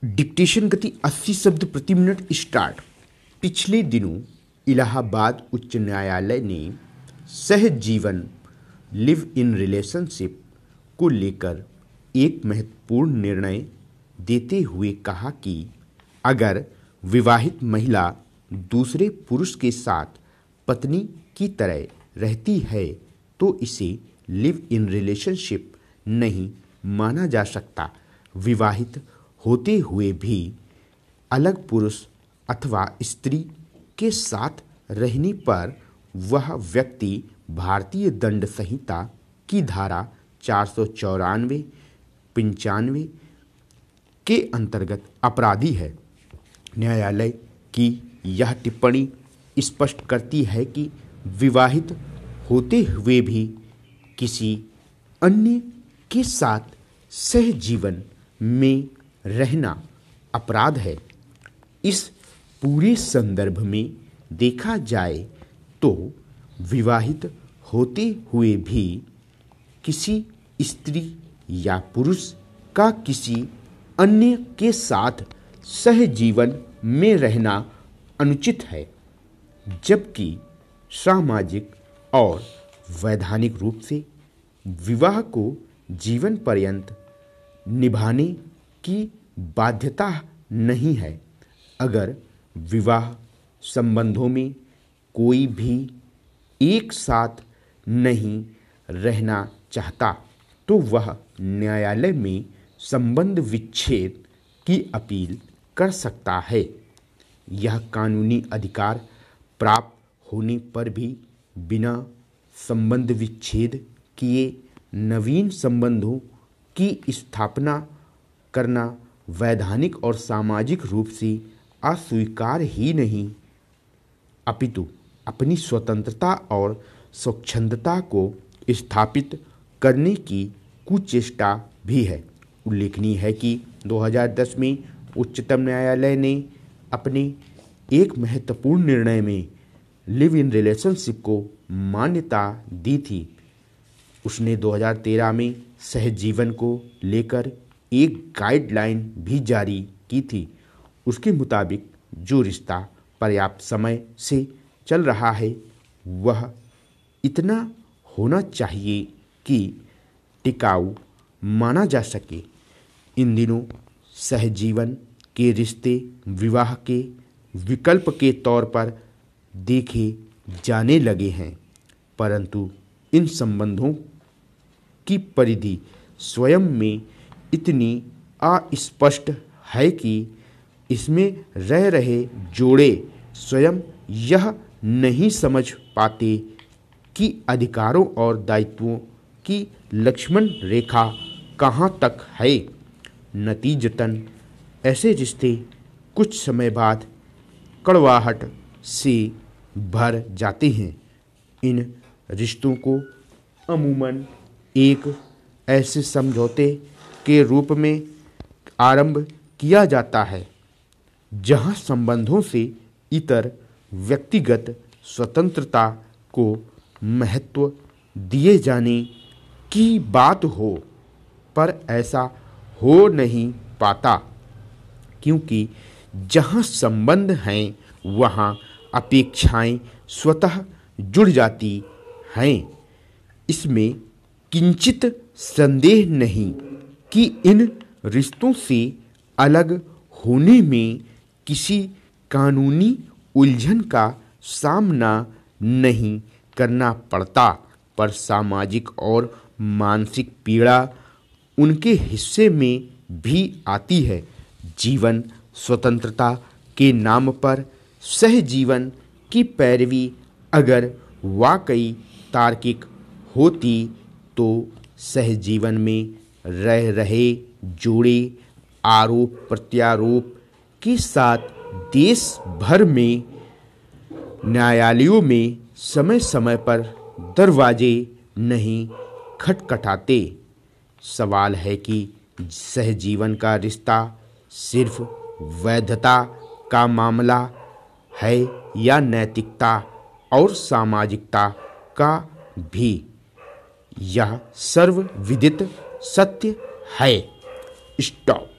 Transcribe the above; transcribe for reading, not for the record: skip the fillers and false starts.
Dictation गति 80 शब्द प्रति मिनट स्टार्ट। पिछले दिनों इलाहाबाद उच्च न्यायालय ने सहजीवन लिव इन रिलेशनशिप को लेकर एक महत्वपूर्ण निर्णय देते हुए कहा कि अगर विवाहित महिला दूसरे पुरुष के साथ पत्नी की तरह रहती है तो इसे लिव इन रिलेशनशिप नहीं माना जा सकता। विवाहित होते हुए भी अलग पुरुष अथवा स्त्री के साथ रहने पर वह व्यक्ति भारतीय दंड संहिता की धारा 494, 95 के अंतर्गत अपराधी है। न्यायालय की यह टिप्पणी स्पष्ट करती है कि विवाहित होते हुए भी किसी अन्य के साथ सहजीवन में रहना अपराध है। इस पूरे संदर्भ में देखा जाए तो विवाहित होते हुए भी किसी स्त्री या पुरुष का किसी अन्य के साथ सहजीवन में रहना अनुचित है, जबकि सामाजिक और वैधानिक रूप से विवाह को जीवन पर्यंत निभाने की बाध्यता नहीं है। अगर विवाह संबंधों में कोई भी एक साथ नहीं रहना चाहता तो वह न्यायालय में संबंध विच्छेद की अपील कर सकता है। यह कानूनी अधिकार प्राप्त होने पर भी बिना संबंध विच्छेद किए नवीन संबंधों की स्थापना करना वैधानिक और सामाजिक रूप से अस्वीकार ही नहीं, अपितु अपनी स्वतंत्रता और स्वच्छंदता को स्थापित करने की कुचेष्टा भी है। उल्लेखनीय है कि 2010 में उच्चतम न्यायालय ने अपने एक महत्वपूर्ण निर्णय में लिव इन रिलेशनशिप को मान्यता दी थी। उसने 2013 में सहजीवन को लेकर एक गाइडलाइन भी जारी की थी। उसके मुताबिक जो रिश्ता पर्याप्त समय से चल रहा है वह इतना होना चाहिए कि टिकाऊ माना जा सके। इन दिनों सहजीवन के रिश्ते विवाह के विकल्प के तौर पर देखे जाने लगे हैं, परंतु इन संबंधों की परिधि स्वयं में इतनी अस्पष्ट है कि इसमें रह रहे जोड़े स्वयं यह नहीं समझ पाते कि अधिकारों और दायित्वों की लक्ष्मण रेखा कहाँ तक है। नतीजतन ऐसे रिश्ते कुछ समय बाद कड़वाहट से भर जाते हैं। इन रिश्तों को अमूमन एक ऐसे समझौते के रूप में आरंभ किया जाता है जहां संबंधों से इतर व्यक्तिगत स्वतंत्रता को महत्व दिए जाने की बात हो, पर ऐसा हो नहीं पाता क्योंकि जहां संबंध हैं वहां अपेक्षाएं स्वतः जुड़ जाती हैं। इसमें किंचित संदेह नहीं कि इन रिश्तों से अलग होने में किसी कानूनी उलझन का सामना नहीं करना पड़ता, पर सामाजिक और मानसिक पीड़ा उनके हिस्से में भी आती है। जीवन स्वतंत्रता के नाम पर सहजीवन की पैरवी अगर वाकई तार्किक होती तो सहजीवन में रह रहे जोड़े आरोप प्रत्यारोप के साथ देश भर में न्यायालयों में समय समय पर दरवाजे नहीं खटखटाते। सवाल है कि सहजीवन का रिश्ता सिर्फ वैधता का मामला है या नैतिकता और सामाजिकता का भी। यह सर्वविदित सत्य है। स्टॉप।